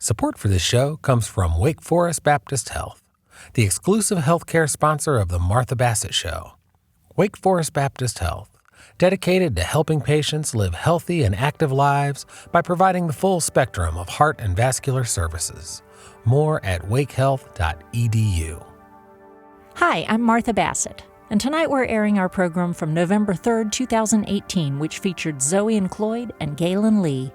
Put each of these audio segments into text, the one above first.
Support for this show comes from Wake Forest Baptist Health, the exclusive healthcare sponsor of the Martha Bassett Show. Wake Forest Baptist Health, dedicated to helping patients live healthy and active lives by providing the full spectrum of heart and vascular services. More at wakehealth.edu. Hi, I'm Martha Bassett, and tonight we're airing our program from November 3rd, 2018, which featured Zoe Cloyd and Gaelynn Lea.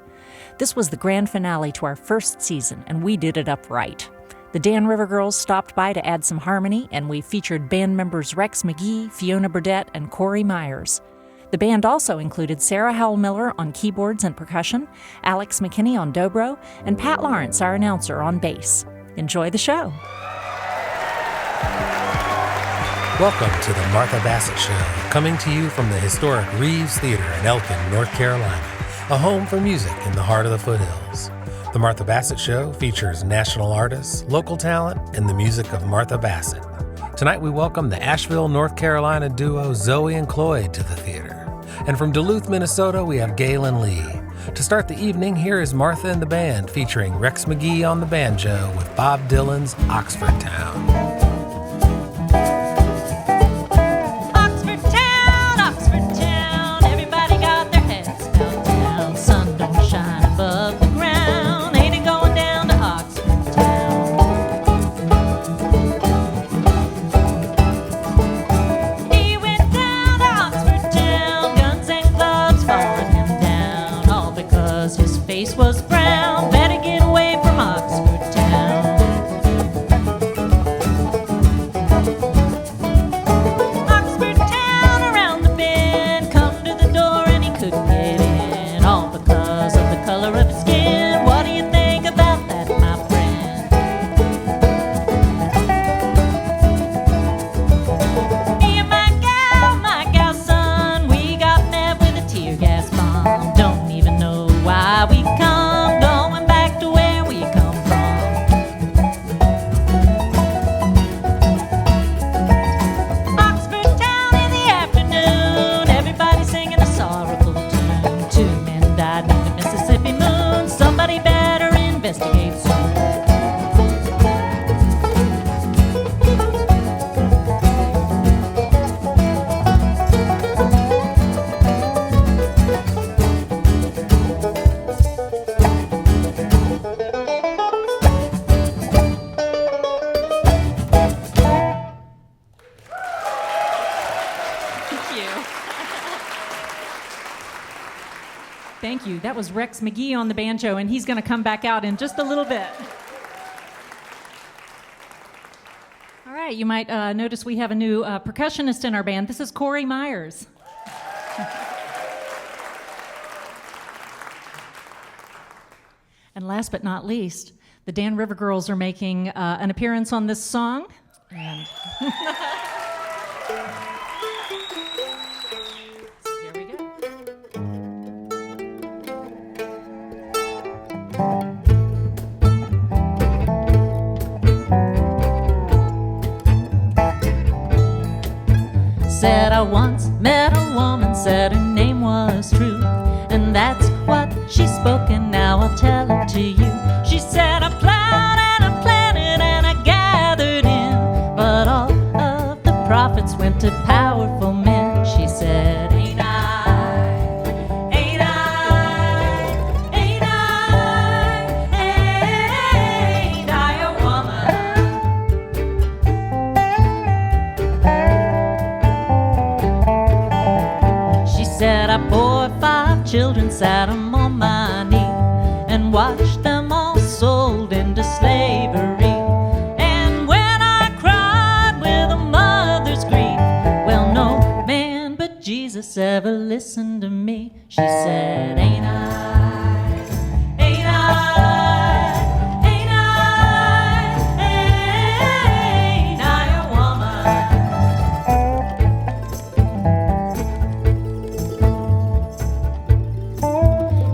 This was the grand finale to our first season, and we did it up right. The Dan River Girls stopped by to add some harmony, and we featured band members Rex McGee, Fiona Burdette, and Corey Myers. The band also included Sarah Howell Miller on keyboards and percussion, Alex McKinney on dobro, and Pat Lawrence, our announcer, on bass. Enjoy the show. Welcome to the Martha Bassett Show, coming to you from the historic Reeves Theater in Elkin, North Carolina, a home for music in the heart of the foothills. The Martha Bassett Show features national artists, local talent, and the music of Martha Bassett. Tonight we welcome the Asheville, North Carolina duo Zoe Cloyd to the theater. And from Duluth, Minnesota, we have Gaelynn Lea. To start the evening, here is Martha and the band featuring Rex McGee on the banjo with Bob Dylan's Oxford Town. Was brown, better get away from Oxford Town. Oxford Town around the bend, come to the door and he couldn't get in, all because of the color of his skin. What do you think about that, my friend? Me and my gal son, we got met with a tear gas bomb. Don't even know why we come, going back to where we come from. Oxford Town in the afternoon, everybody singing a sorrowful tune. 2 men died in the Mississippi moon, somebody better investigate soon. Thank you. That was Rex McGee on the banjo, and he's going to come back out in just a little bit. All right, you might notice we have a new percussionist in our band. This is Corey Myers. And last but not least, the Dan River Girls are making an appearance on this song. And here we go. Said I once met a woman, said her name was Truth, and that's what she spoke, and now I'll tell it to you. She said I plowed and I planted and I gathered in, but all of the profits went to powerful men. She said, ain't I, ain't I, ain't I, ain't I a woman? She said I bore 5 children, sat 'em on my knee, and watched them all sold into slavery. And when I cried with a mother's grief, well, no man but Jesus ever listened to me. She said, ain't I, ain't I, ain't I, ain't I a woman?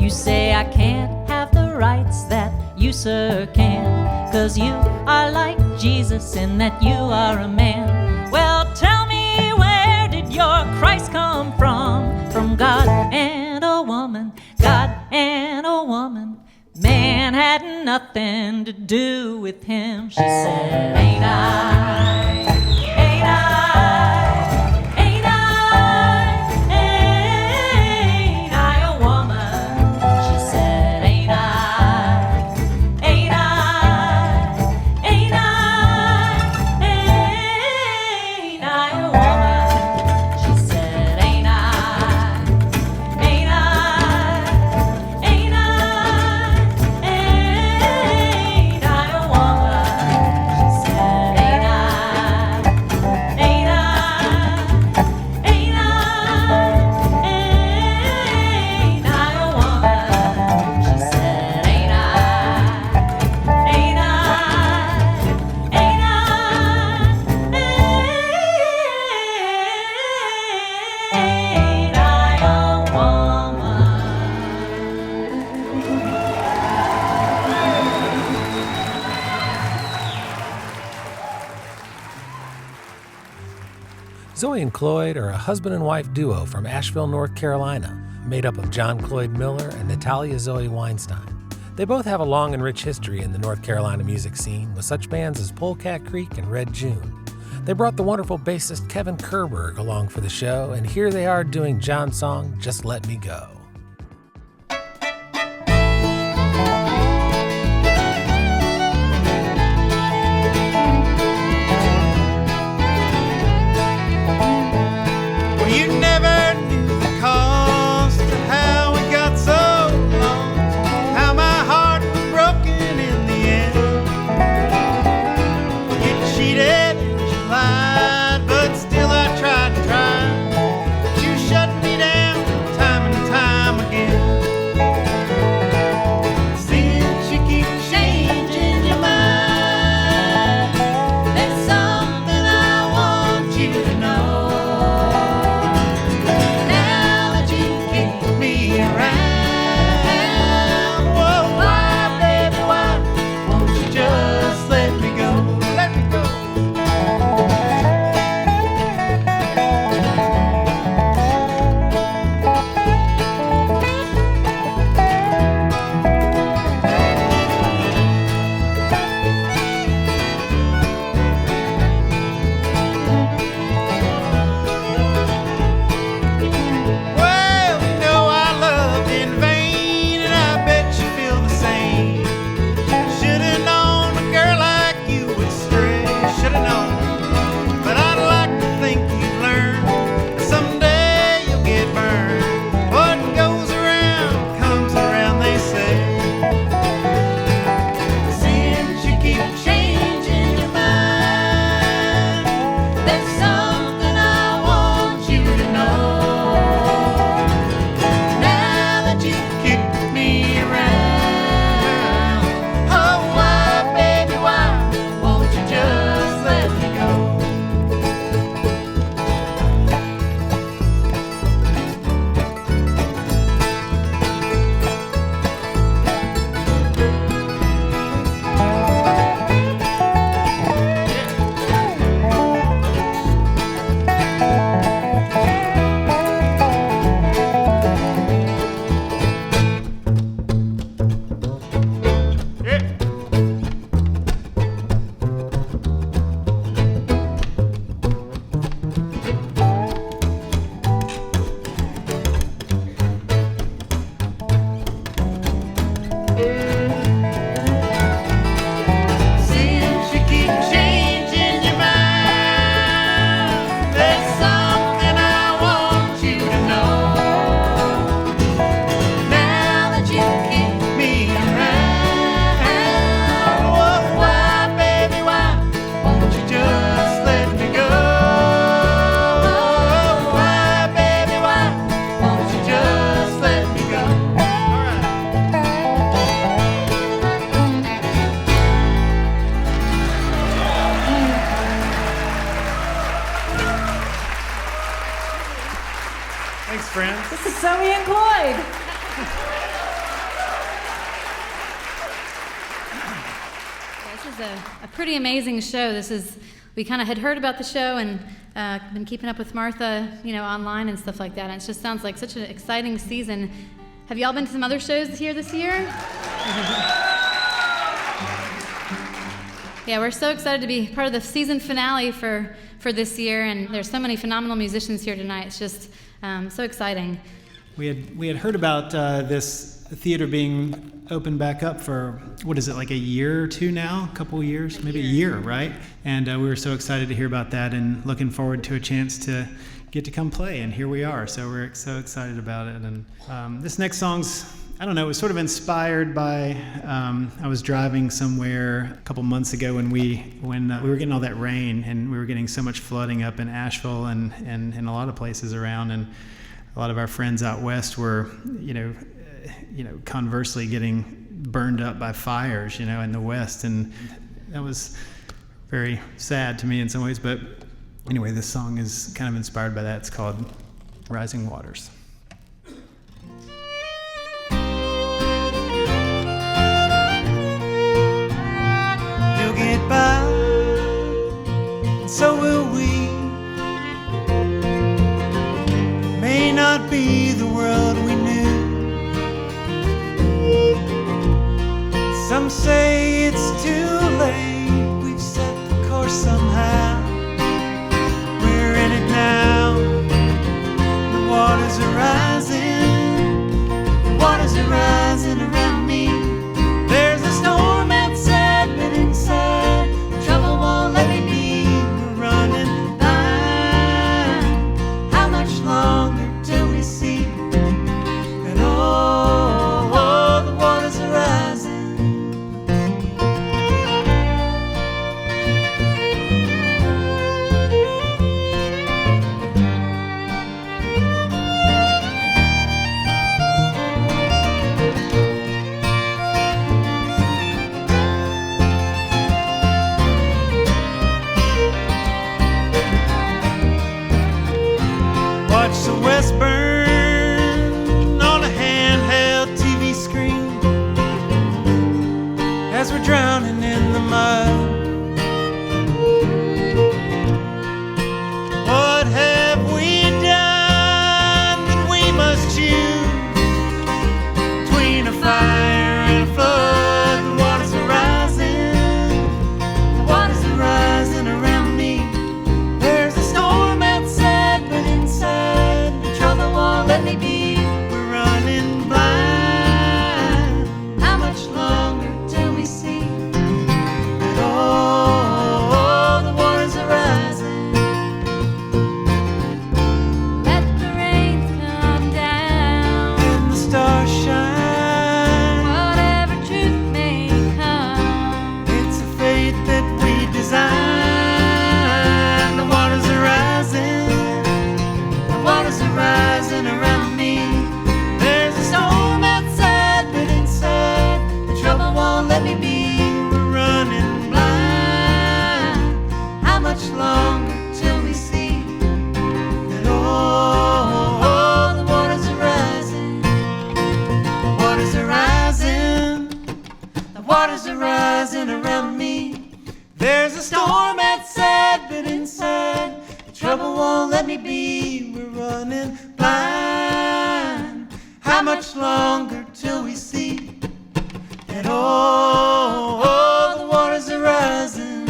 You say I can't have the rights that you, sir, can, 'cause you are like Jesus in that you are a man. Well, tell me, where did your Christ come from? From God and a woman, God and a woman, man had nothing to do with him. She said, ain't I, ain't I, ain't I, ain't I a woman? She said, ain't I, ain't I, ain't I, ain't I a woman? She said, ain't I, ain't I, ain't I, ain't I a woman? She said, ain't I, ain't I, ain't I, ain't I a woman? She said, ain't I, ain't I, ain't I, ain't I a woman? Zoe and Cloyd are a husband and wife duo from Asheville, North Carolina, made up of John Cloyd Miller and Natalia Zoe Weinstein. They both have a long and rich history in the North Carolina music scene with such bands as Polecat Creek and Red June. They brought the wonderful bassist Kevin Kehrbergh along for the show, and here they are doing John's song, Just Let Me Go. Well, you never knew the cost of how we got so lost, how my heart was broken in the end. You cheated and you lied, but still I tried and tried. But you shut me down time and time again. Since you keep changing your mind, there's something I want you to know. Now that you kick me around, whoa, why, baby, why won't you just let me go? Let me go. Well, you know I loved in vain, and I bet you feel the same. Should've known a girl like you would stray. Should've known. But I'd like to think you'd learn that someday you'll get burned. What goes around comes around, they say. Since you keep changing your mind, there's something I want you to know. Now that you kicked me around, oh, why, baby, why won't you just let me go? Since you keep changing your mind, there's something I want you to know. Now that you kick me around, oh, why, baby, why won't you just let me go? Oh, why, baby, why won't you just let me go? All right. Thanks, friends. This is Zoe and Cloyd. This is a pretty amazing show. We kind of had heard about the show and been keeping up with Martha, online and stuff like that. And it just sounds like such an exciting season. Have y'all been to some other shows here this year? Yeah, we're so excited to be part of the season finale for this year, and there's so many phenomenal musicians here tonight. It's just so exciting. We had heard about this theater being opened back up for, what is it, like a year or two now? A couple of years? Maybe a year, right? And we were so excited to hear about that and looking forward to a chance to get to come play, and here we are. So we're so excited about it. And this next song's, I don't know, it was sort of inspired by, I was driving somewhere a couple months ago when we were getting all that rain, and we were getting so much flooding up in Asheville and a lot of places around, and a lot of our friends out west were, conversely getting burned up by fires, in the west, and that was very sad to me in some ways. But anyway, this song is kind of inspired by that. It's called Rising Waters. Get by, and so will we. May not be the world we knew. Some say it's too late. We've set the course somehow. We're in it now. The waters are rising. The waters are rising around me. There's a storm outside, but inside the trouble won't let me be. We're running blind. How much longer till we see? And oh, the waters are rising. Watch the west burn on a handheld TV screen as we're drowning in the mud. What have we done that we must choose between a fire and a flood? The waters are rising. The waters are rising around me. There's a storm outside, but inside the trouble won't let me be. We're running blind. How much longer till we see? And oh, the waters are rising. Let the rain come down and the stars shine. Whatever truth may come, it's a fate that we design. The waters are rising. The waters are rising around me. There's a storm outside, but inside the trouble won't let me be. We're running blind. How much longer till we see? And oh, the waters are rising. The waters are rising. The waters are rising around me. There's a storm outside, but inside the trouble won't let me be. We're running blind. How much longer till we see? And oh, the waters are rising.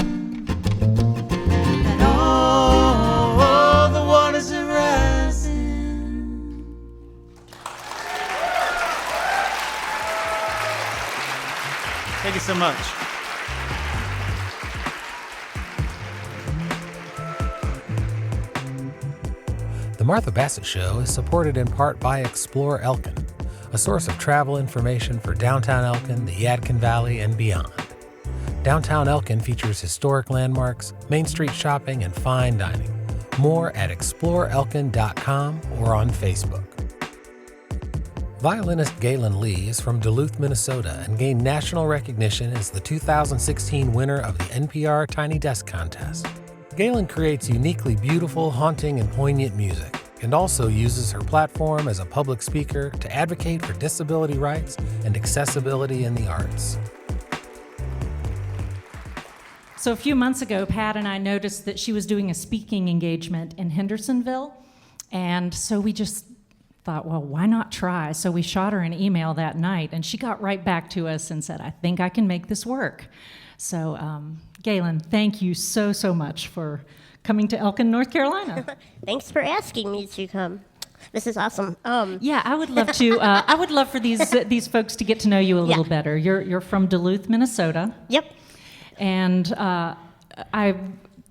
And oh, the waters are rising. Thank you so much. The Martha Bassett Show is supported in part by Explore Elkin, a source of travel information for downtown Elkin, the Yadkin Valley, and beyond. Downtown Elkin features historic landmarks, Main Street shopping, and fine dining. More at exploreelkin.com or on Facebook. Violinist Gaelynn Lea is from Duluth, Minnesota, and gained national recognition as the 2016 winner of the NPR Tiny Desk contest. Gaelynn creates uniquely beautiful, haunting, and poignant music, and also uses her platform as a public speaker to advocate for disability rights and accessibility in the arts. So a few months ago, Pat and I noticed that she was doing a speaking engagement in Hendersonville, and so we just thought, well, why not try? So we shot her an email that night, and she got right back to us and said, I think I can make this work. So, Gaelynn, thank you so, so much for coming to Elkin, North Carolina. Thanks for asking me to come. This is awesome. Yeah, I would love to. I would love for these folks to get to know you a little better. You're from Duluth, Minnesota. Yep. And I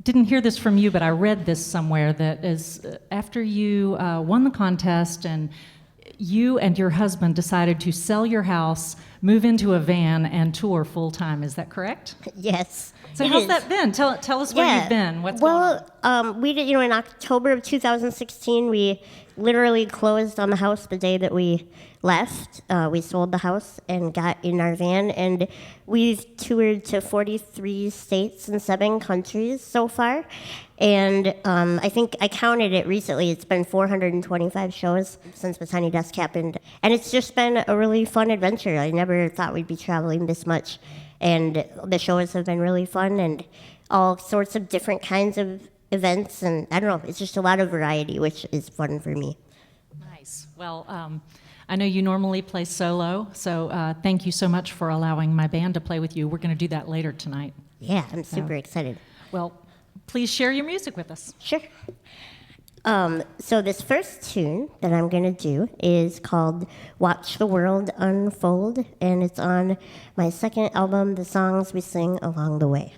didn't hear this from you, but I read this somewhere that is after you won the contest and you and your husband decided to sell your house, move into a van, and tour full time. Is that correct? Yes. So how's that been? Tell us where you've been. What's going on? We did. In October of 2016, we literally closed on the house the day that we left. We sold the house and got in our van, and we've toured to 43 states and 7 countries so far. And I think I counted it recently. It's been 425 shows since the Tiny Desk happened, and it's just been a really fun adventure. I never thought we'd be traveling this much. And the shows have been really fun and all sorts of different kinds of events. And I don't know, it's just a lot of variety, which is fun for me. Nice. Well, I know you normally play solo, so thank you so much for allowing my band to play with you. We're going to do that later tonight. Yeah, I'm super excited. Well, please share your music with us. Sure. So this first tune that I'm going to do is called Watch the World Unfold, and it's on my second album, The Songs We Sing Along the Way.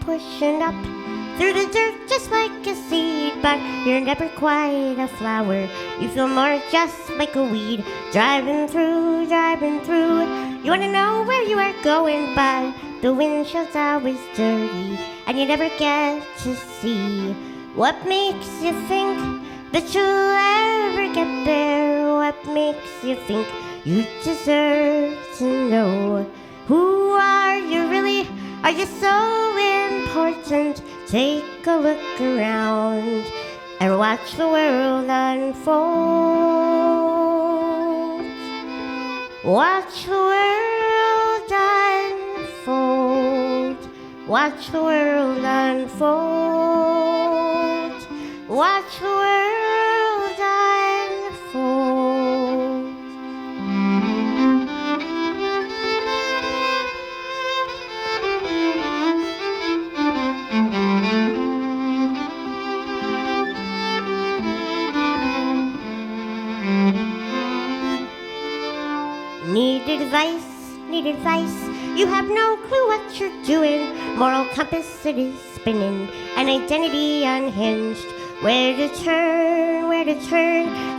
Pushing up through the dirt just like a seed, but you're never quite a flower. You feel more just like a weed. Driving through. You want to know where you are going, but the windshield's always dirty, and you never get to see what makes you think that you'll ever get there. What makes you think you deserve to know? Who are you really? Are you so important? Take a look around and watch the world unfold. Watch the world unfold. Watch the world unfold. Watch the world unfold. Need advice, you have no clue what you're doing. Moral compass, it is spinning, an identity unhinged. Where to turn?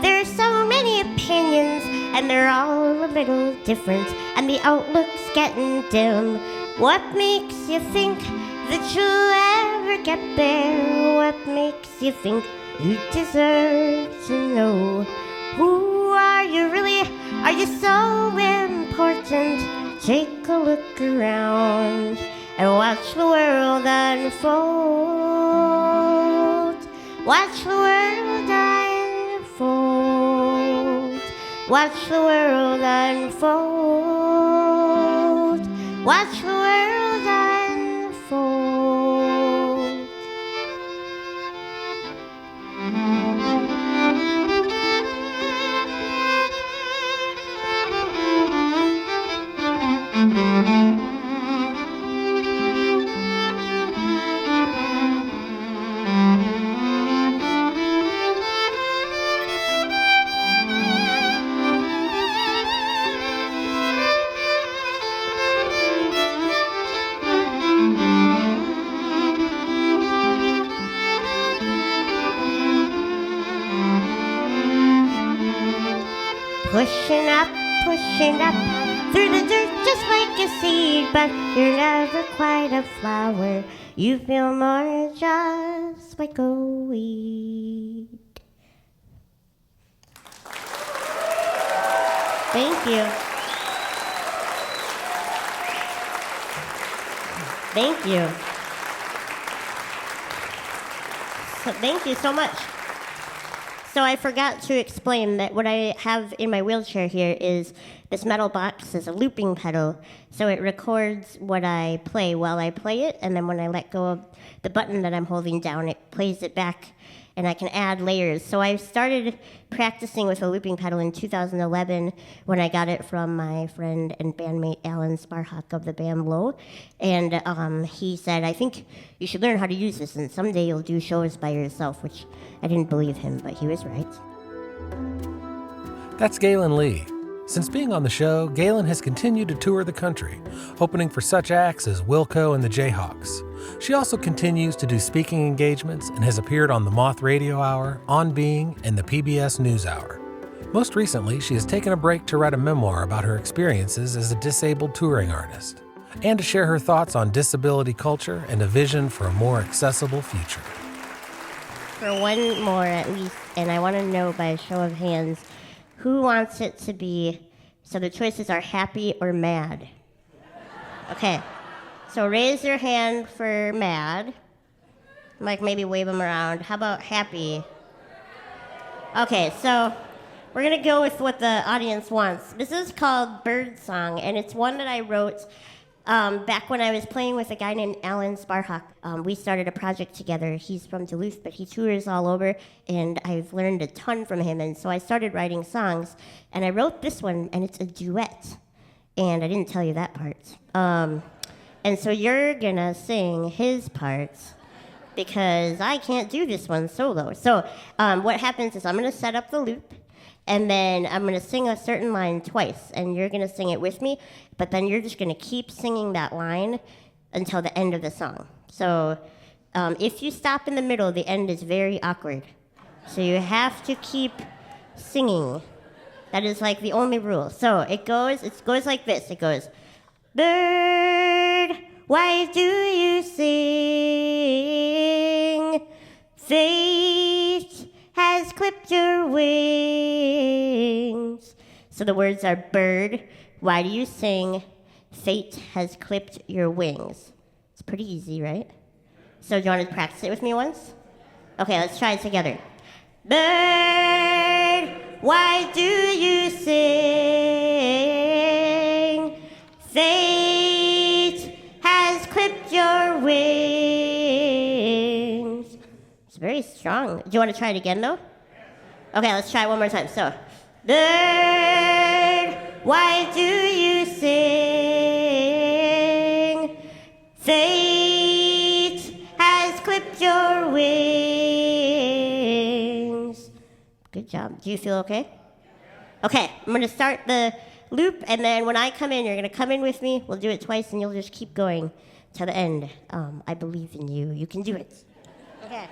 There are so many opinions, and they're all a little different, and the outlook's getting dim. What makes you think that you'll ever get there? What makes you think you deserve to know? Who are you really? Are you so important? Take a look around and watch the world unfold. Watch the world unfold. Watch the world unfold. Watch the world unfold. pushing up, through the dirt just like a seed, but you're never quite a flower. You feel more just like a weed. Thank you. Thank you. So, thank you so much. So I forgot to explain that what I have in my wheelchair here is this metal box is a looping pedal, so it records what I play while I play it, and then when I let go of the button that I'm holding down, it plays it back, and I can add layers. So I started practicing with a looping pedal in 2011 when I got it from my friend and bandmate Alan Sparhawk of the band Low, and he said, I think you should learn how to use this, and someday you'll do shows by yourself, which I didn't believe him, but he was right. That's Gaelynn Lea. Since being on the show, Gaelynn has continued to tour the country, opening for such acts as Wilco and the Jayhawks. She also continues to do speaking engagements and has appeared on the Moth Radio Hour, On Being, and the PBS NewsHour. Most recently, she has taken a break to write a memoir about her experiences as a disabled touring artist, and to share her thoughts on disability culture and a vision for a more accessible future. For one more at least, and I want to know by a show of hands, who wants it to be, so the choices are happy or mad? Okay, so raise your hand for mad. Like maybe wave them around. How about happy? Okay, so we're gonna go with what the audience wants. This is called Bird Song, and it's one that I wrote back when I was playing with a guy named Alan Sparhawk. We started a project together. He's from Duluth, but he tours all over, and I've learned a ton from him. And so I started writing songs, and I wrote this one, and it's a duet. And I didn't tell you that part. And so you're gonna sing his parts, because I can't do this one solo. So what happens is I'm gonna set up the loop, and then I'm going to sing a certain line twice, and you're going to sing it with me, but then you're just going to keep singing that line until the end of the song. So if you stop in the middle, the end is very awkward. So you have to keep singing. That is like the only rule. So it goes like this. It goes, bird, why do you sing? Fate has clipped your wings. So the words are, bird, why do you sing? Fate has clipped your wings. It's pretty easy, right? So do you want to practice it with me once? Okay, let's try it together. Bird, why do you sing? Fate has clipped your wings. It's very strong. Do you want to try it again, though? Okay, let's try it one more time. So, bird, why do you sing? Fate has clipped your wings. Good job. Do you feel okay? Okay, I'm going to start the loop, and then when I come in, you're going to come in with me. We'll do it twice, and you'll just keep going to the end. I believe in you. You can do it. Okay.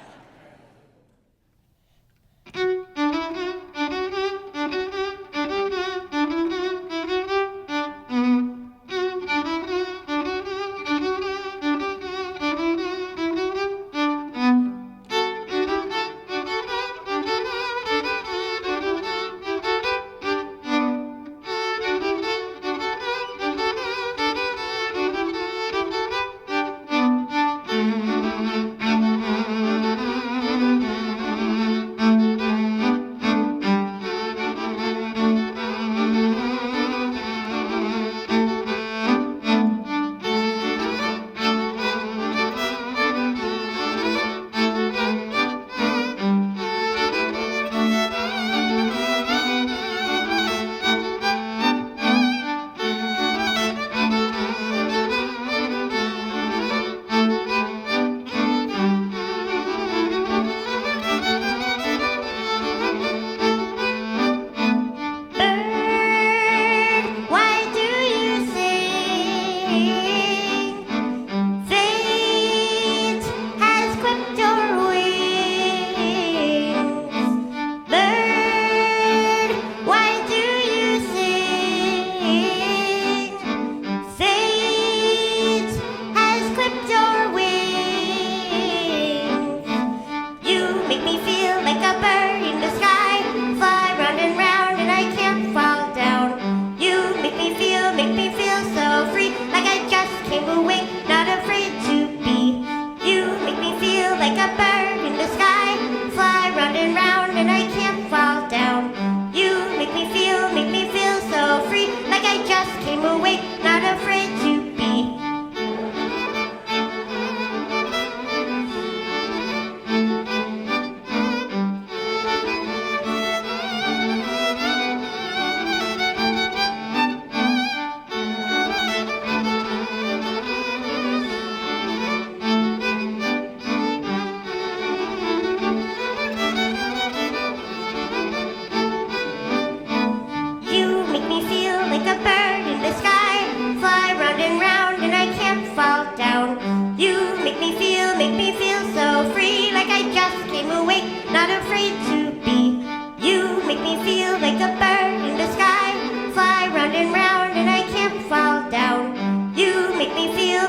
make me feel so free, like I just came awake, not afraid to be. You make me feel like a bird in the sky, fly round and round and I can't fall down. You make me feel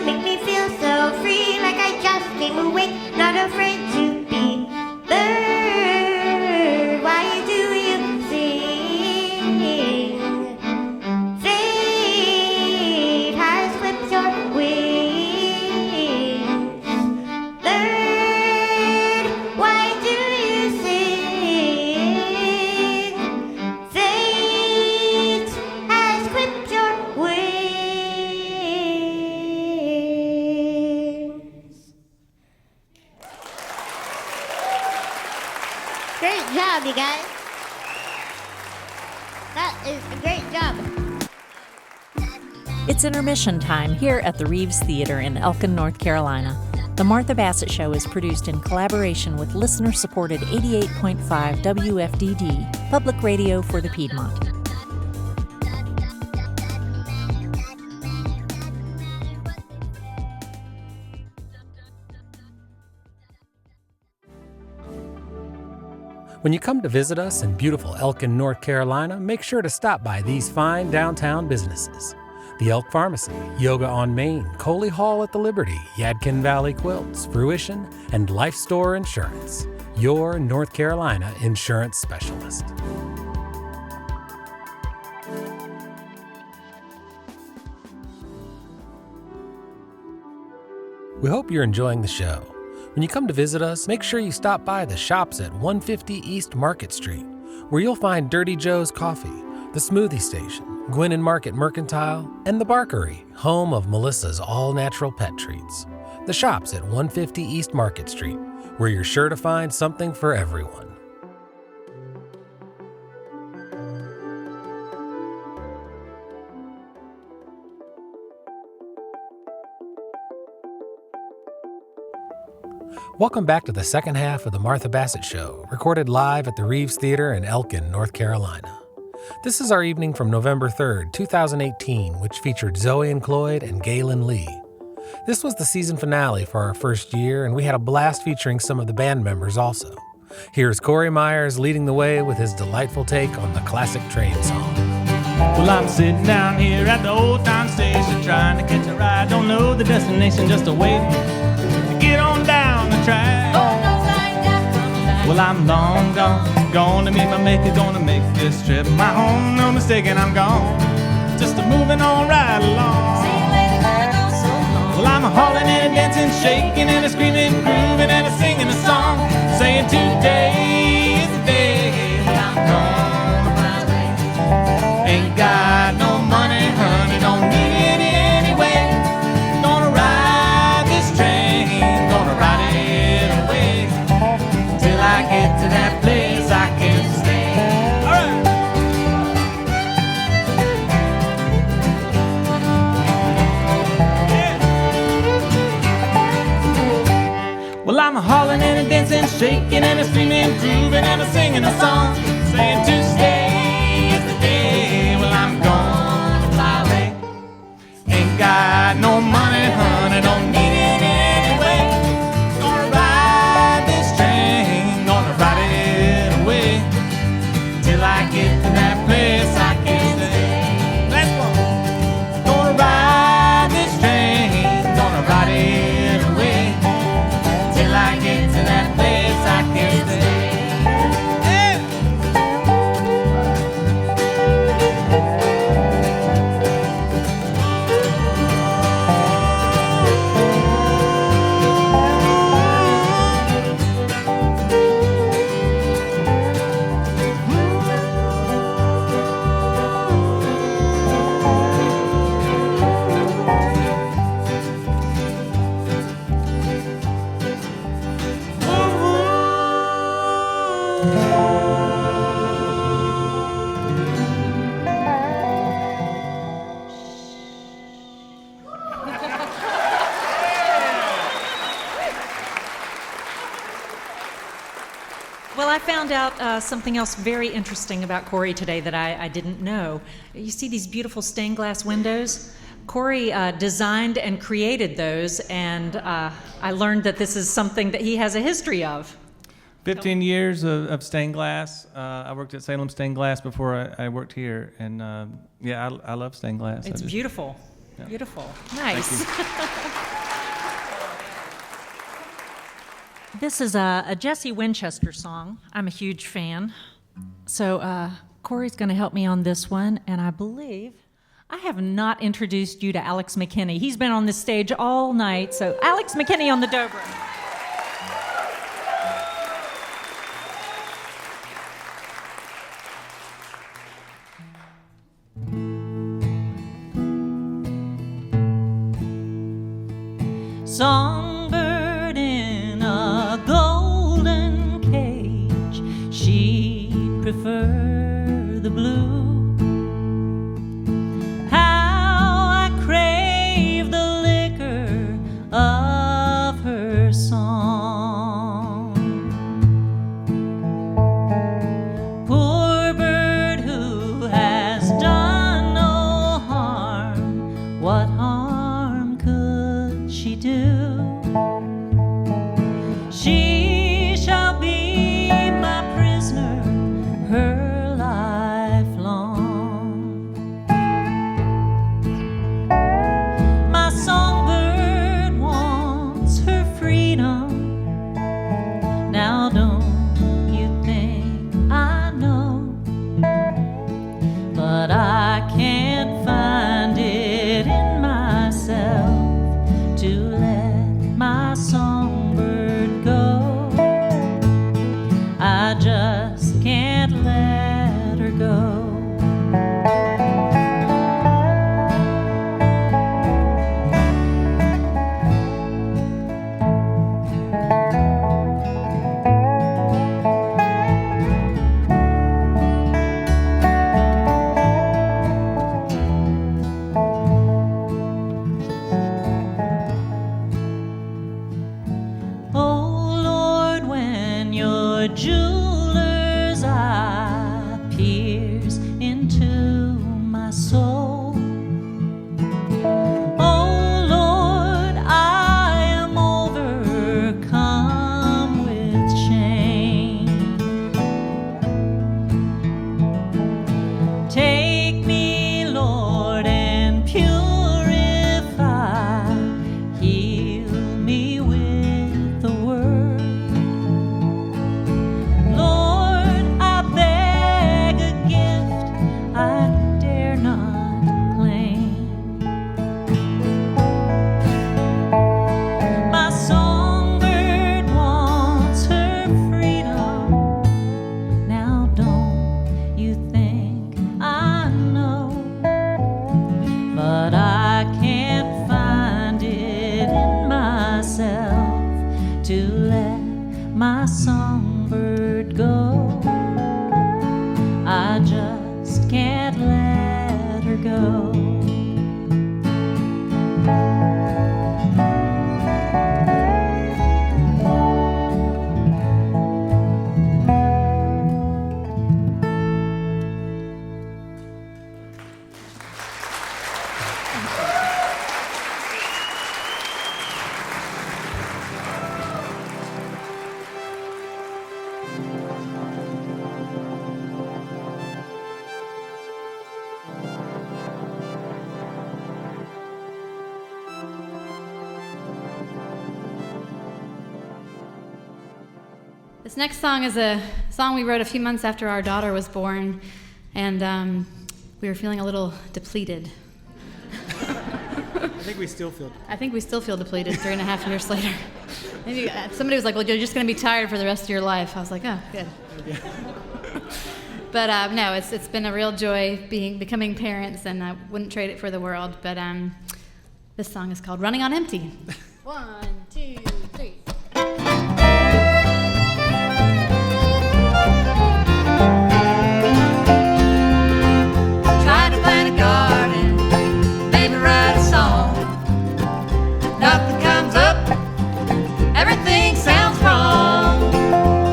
so free, like I just came awake, not afraid to be. Bird, why do you sing? Fate has clipped your wings. Bird, why do you sing? Fate has clipped your wings. Great job, you guys. That is a great job. It's intermission time here at the Reeves Theater in Elkin, North Carolina. The Martha Bassett Show is produced in collaboration with listener-supported 88.5 WFDD, public radio for the Piedmont. When you come to visit us in beautiful Elkin, North Carolina, make sure to stop by these fine downtown businesses. The Elk Pharmacy, Yoga on Main, Coley Hall at the Liberty, Yadkin Valley Quilts, Fruition, and Life Store Insurance, your North Carolina insurance specialist. We hope you're enjoying the show. When you come to visit us, make sure you stop by the shops at 150 East Market Street, where you'll find Dirty Joe's Coffee, the Smoothie Station, Gwynn Market Mercantile, and the Barkery, home of Melissa's all-natural pet treats. The shops at 150 East Market Street, where you're sure to find something for everyone. Welcome back to the second half of the Martha Bassett Show, recorded live at the Reeves Theater in Elkin, North Carolina. This is our evening from November 3rd, 2018, which featured Zoe Cloyd and Gaelynn Lea. This was the season finale for our first year, and we had a blast featuring some of the band members also. Here's Corey Myers leading the way with his delightful take on the classic train song. Well, I'm sitting down here at the old town station, trying to catch a ride. Don't know the destination, just a waiting to get on down the track. Well, I'm long gone to meet my maker, gonna make this trip my home. No mistaking, I'm gone, just a moving on right along. Well, I'm a hauling and a dancing, shaking and a screaming, grooving and a singing a song, saying today is the day I'm gonna fly away. Ain't got no money, honey, don't need it anyway. Gonna ride this train, gonna ride it away, till I get to that place I can stay. All right. Yeah. Well, I'm a hauling and a dancing, shaking and a screaming, grooving and a singing a song, saying Tuesday is the day. Well, I'm gonna fly away. Ain't got no money, honey, don't need it anyway. Gonna ride this train, gonna ride it away, till I get to that place I can stay. Let's go. Gonna ride this train, gonna ride it away, till I get to that place I can stay. Yeah. Well, I found out something else very interesting about Corey today that I didn't know. You see these beautiful stained glass windows? Corey designed and created those, and I learned that this is something that he has a history of. 15 years of stained glass. I worked at Salem Stained Glass before I worked here, and I love stained glass. It's beautiful. Yeah. Beautiful. Nice. This is a Jesse Winchester song. I'm a huge fan. So Corey's going to help me on this one, and I believe I have not introduced you to Alex McKinney. He's been on this stage all night, so Alex McKinney on the dobro. Songbird in a golden cage, she'd prefer the blue. How I crave the liquor of her song. Poor bird who has done no harm, what harm could she do? She shall be my prisoner, her lifelong. My songbird wants her freedom. Now don't you think I know? But I can't find it in myself to let my songbird go. I just can't let her go. Oh Lord, when your jeweler's eye peers into my soul, oh Lord, I am overcome with shame. Take me, Lord, and purify, heal me with the word. Lord, I beg a gift I dare not claim. My songbird wants her freedom. Now don't you think I know? But I can't find it in myself to let my songbird go. I just can't let her go. This next song is a song we wrote a few months after our daughter was born, and we were feeling a little depleted. I think we still feel. I think we still feel depleted 3.5 years later. Maybe somebody was like, "Well, you're just going to be tired for the rest of your life." I was like, "Oh, good." Yeah. But no, it's been a real joy becoming parents, and I wouldn't trade it for the world. But this song is called "Running on Empty." 1, 2, 3. Trying to plant a garden, maybe write a song. Nothing comes up, everything sounds wrong.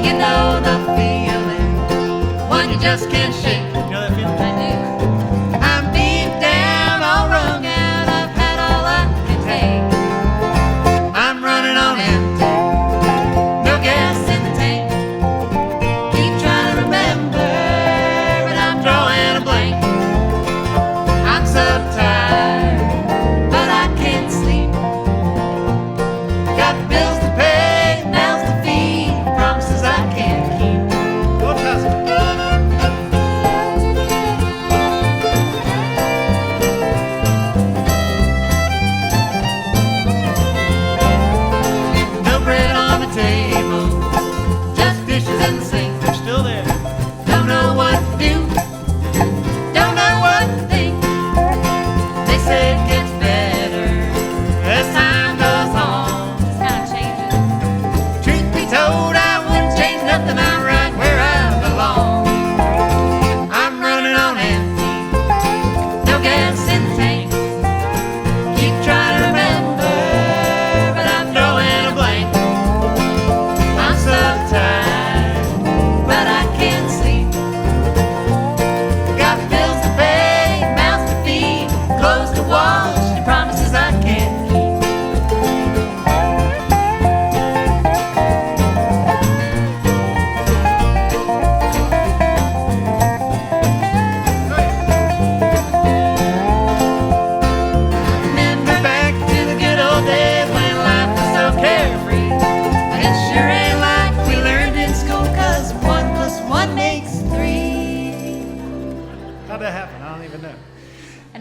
You know the feeling, one you just can't shake. You know that feeling? I do. I'm deep down, all wrung out, I've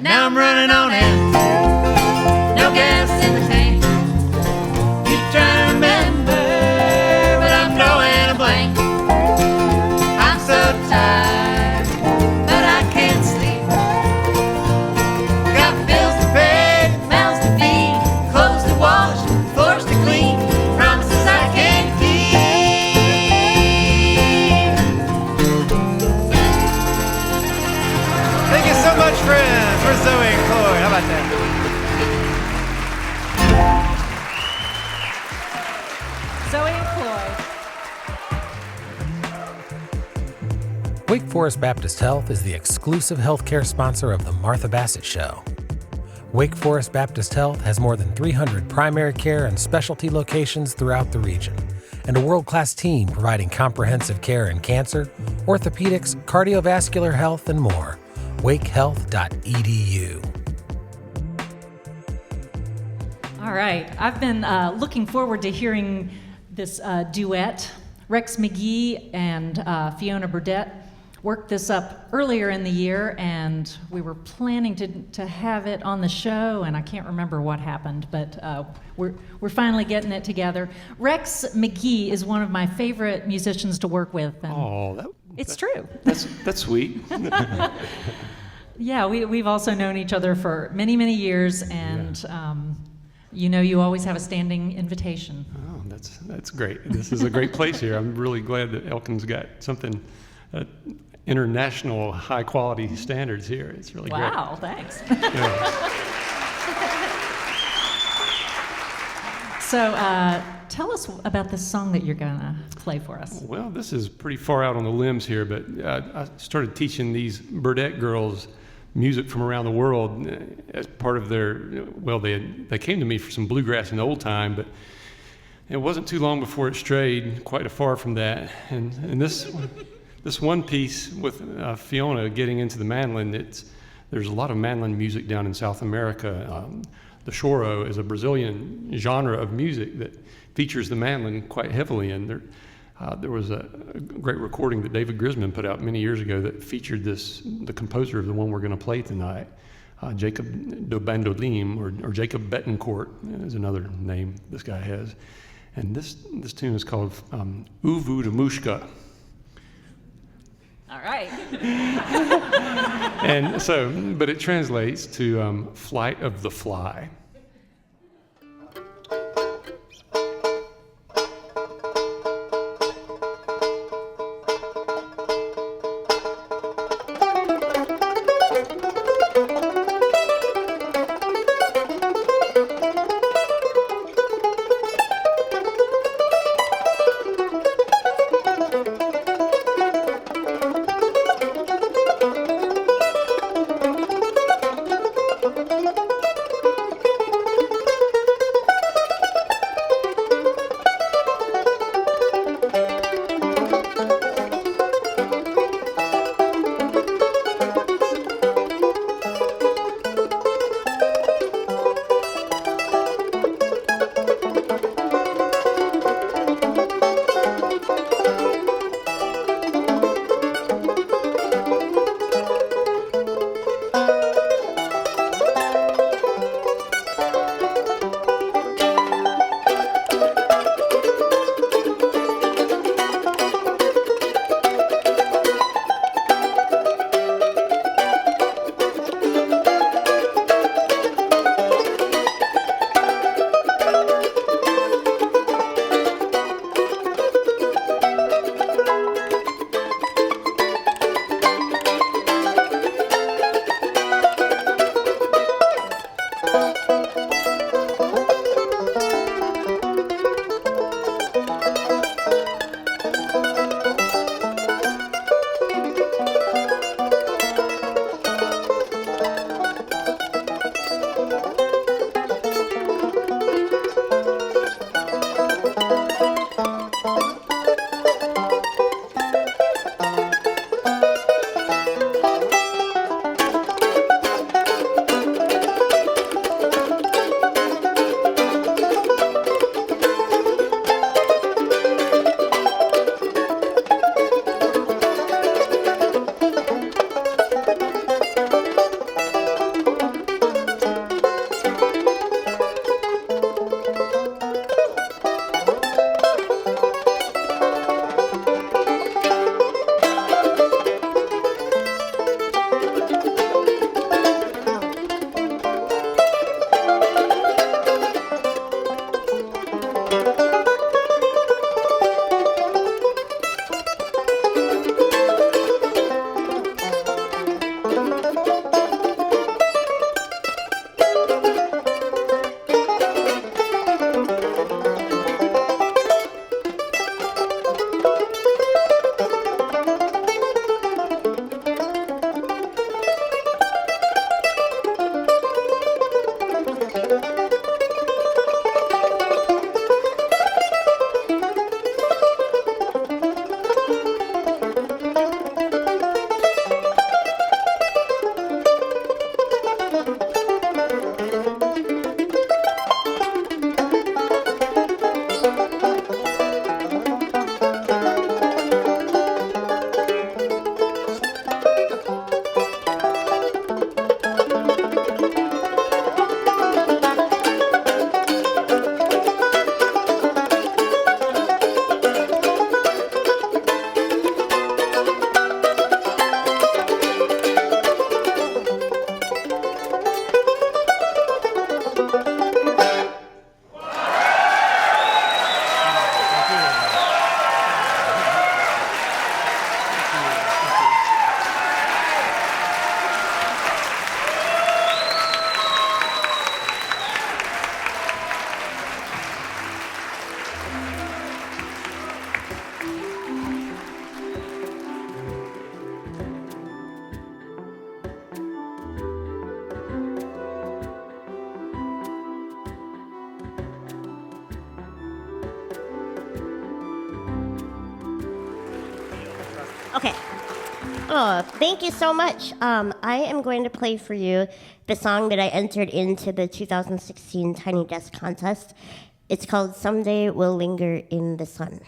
now I'm running on empty. No gas in the tank. Keep trying to remember, but I'm drawing a blank. I'm so tired, but I can't sleep. Got bills to pay, mouths to feed, clothes to wash, floors to clean, promises I can't keep. Thank you so much, friends. We're Zoe and Cloyd. How about that? Zoe and Cloyd. Wake Forest Baptist Health is the exclusive healthcare sponsor of the Martha Bassett Show. Wake Forest Baptist Health has more than 300 primary care and specialty locations throughout the region, and a world-class team providing comprehensive care in cancer, orthopedics, cardiovascular health, and more. wakehealth.edu. All right, I've been looking forward to hearing this duet. Rex McGee and Fiona Burdette worked this up earlier in the year, and we were planning to have it on the show, and I can't remember what happened, but we're finally getting it together. Rex McGee is one of my favorite musicians to work with. And it's true. That's sweet. Yeah, we've also known each other for many, many years, and you always have a standing invitation. Oh, that's great. This is a great place here. I'm really glad that Elkin's got something international high quality standards here. It's really great. Wow, thanks. Yeah. So tell us about this song that you're gonna play for us. Well, this is pretty far out on the limbs here, but I started teaching these Burdette girls music from around the world as part of their, they came to me for some bluegrass and old time, but it wasn't too long before it strayed quite far from that. And this one piece with Fiona getting into the mandolin, there's a lot of mandolin music down in South America. The choro is a Brazilian genre of music that features the mandolin quite heavily, and there was a great recording that David Grisman put out many years ago that featured the composer of the one we're going to play tonight, Jacob do Bandolim, or Jacob Betancourt is another name this guy has. And this tune is called Uvu de Mushka. All right. And so, but it translates to Flight of the Fly. Okay. Oh, thank you so much. I am going to play for you the song that I entered into the 2016 Tiny Desk contest. It's called Someday We'll Linger in the Sun.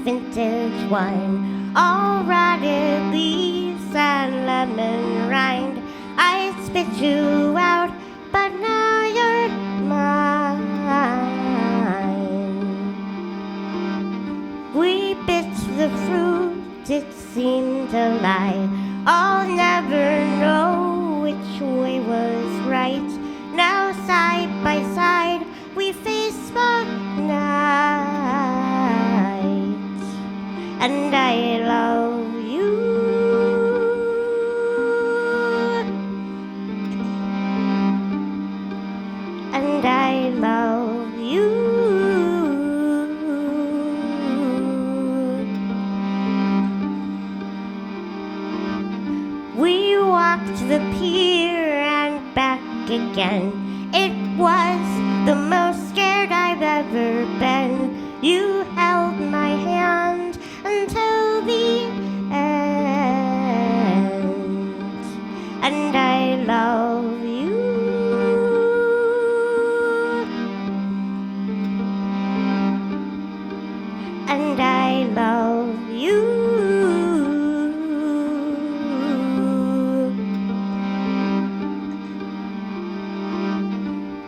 Vintage wine, all rotted leaves and lemon rind. I spit you out, but now you're mine. We bit the fruit, it seemed a lie. I'll never know which way was right. Now side by side, we face the night. And I love you. And I love you. We walked the pier and back again. It was the most scared I've ever been. You held my hand until the end, and I love you. And I love you.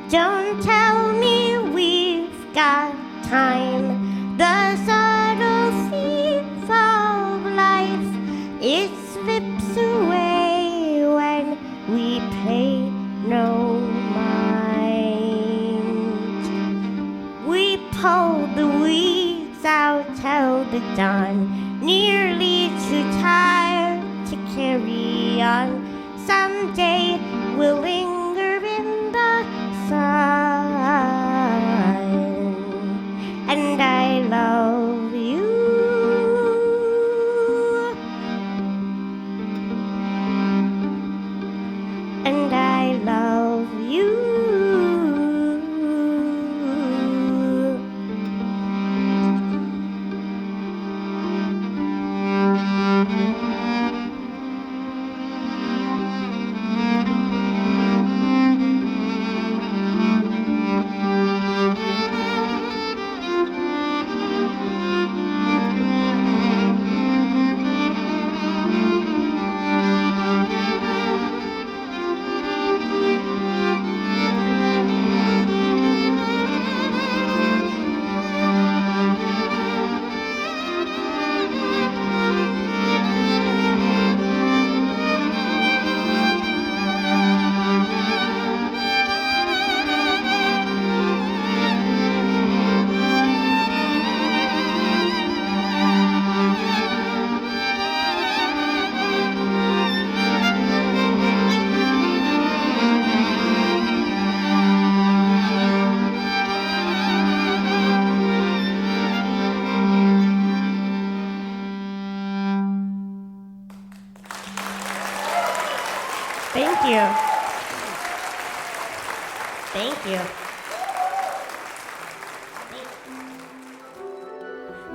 Don't tell me we've got time. The subtle thief of life, it slips away when we pay no mind. We pull the weeds out till the dawn, nearly too tired to carry on. Someday we'll linger in the sun. And I love you. And I love you. Thank you. Thank you.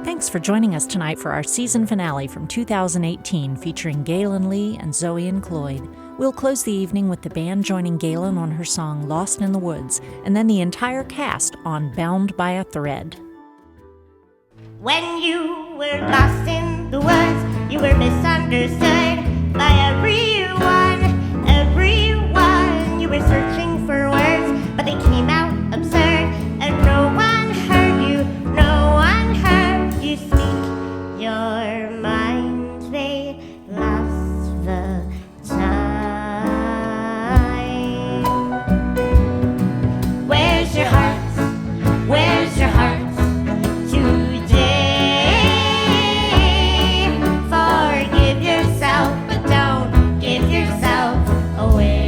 Thanks for joining us tonight for our season finale from 2018 featuring Gaelynn Lea and Zoe Cloyd. We'll close the evening with the band joining Gaelynn on her song Lost in the Woods, and then the entire cast on Bound by a Thread. When you were lost in the woods, you were misunderstood by everyone, everyone. You were searching for words, but they came out absurd, and no one heard you, no one heard you speak your mind. They lost the time. Where's your heart? Where's your heart? Forgive yourself, but don't give yourself away.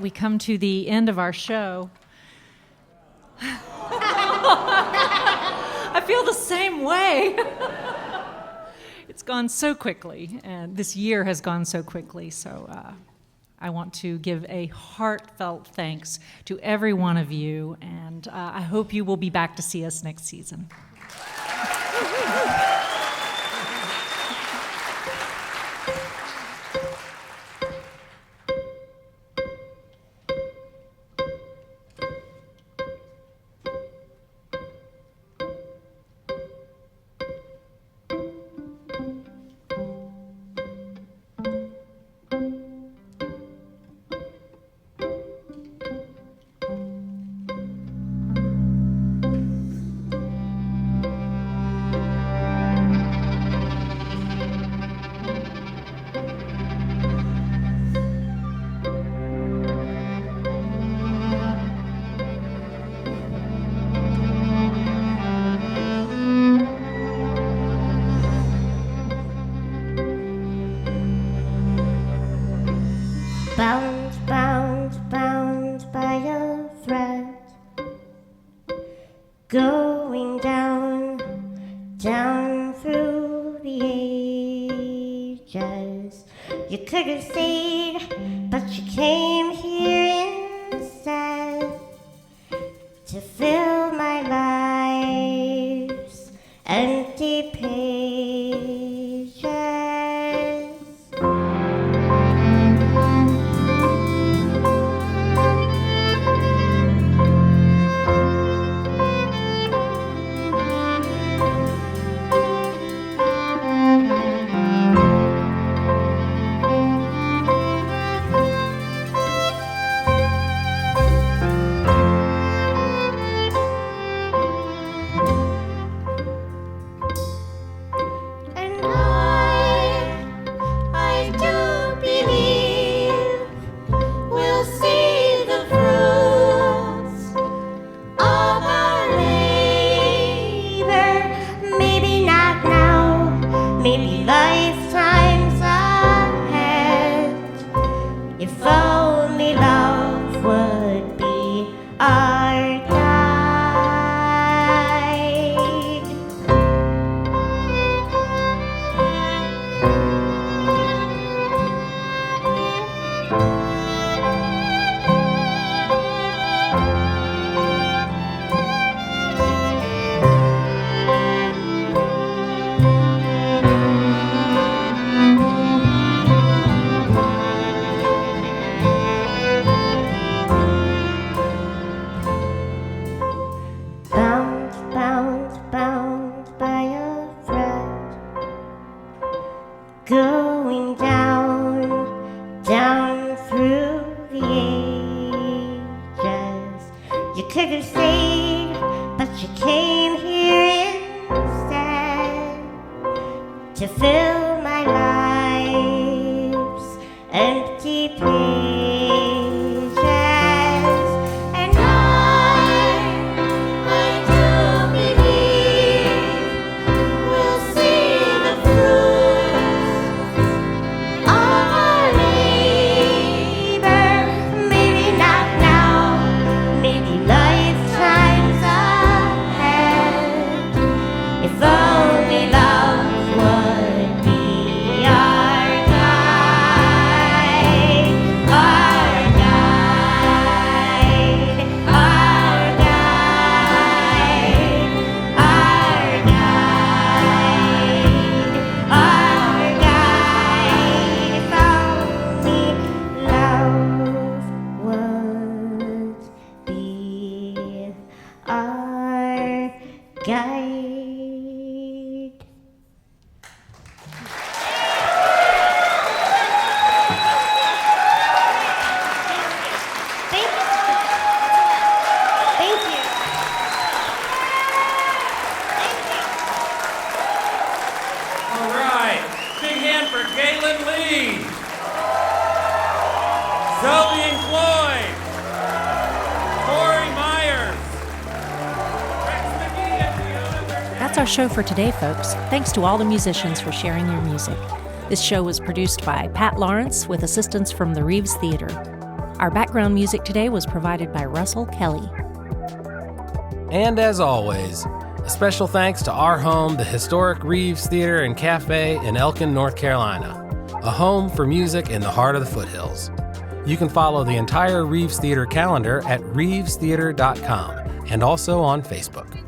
We come to the end of our show. I feel the same way. It's gone so quickly, and this year has gone so quickly, so I want to give a heartfelt thanks to every one of you, and I hope you will be back to see us next season. Going down, down through the ages. You could have stayed, but you came here instead to fill my life's empty pages. You could have stayed, but you came here instead to fill my life's empty pages. And I do believe we'll see the fruits of our labor. Maybe not now, maybe lifetimes ahead. If only love would be our guide, our guide, our guide, our guide, our guide. If only love would be our guide. Thank you. Thank you. All right. Big hand for Gaelynn Lea. Zoe Cloyd. Corey Myers. Rex McGee and Fiona Burdette. That's our show for today, folks. Thanks to all the musicians for sharing your music. This show was produced by Pat Lawrence with assistance from the Reeves Theater. Our background music today was provided by Russell Kelly. And as always, a special thanks to our home, the historic Reeves Theater and Cafe in Elkin, North Carolina, a home for music in the heart of the foothills. You can follow the entire Reeves Theater calendar at reevestheater.com and also on Facebook.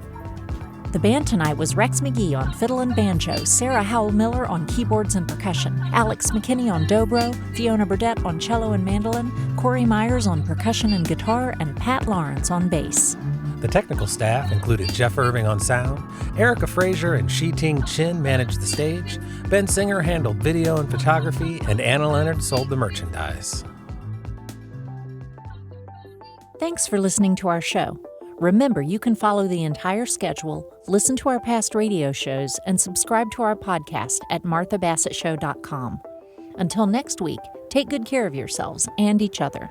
The band tonight was Rex McGee on fiddle and banjo, Sarah Howell Miller on keyboards and percussion, Alex McKinney on dobro, Fiona Burdette on cello and mandolin, Corey Myers on percussion and guitar, and Pat Lawrence on bass. The technical staff included Jeff Irving on sound, Erica Frazier and Shi-Ting Chin managed the stage, Ben Singer handled video and photography, and Anna Leonard sold the merchandise. Thanks for listening to our show. Remember, you can follow the entire schedule, listen to our past radio shows, and subscribe to our podcast at marthabassettshow.com. Until next week, take good care of yourselves and each other.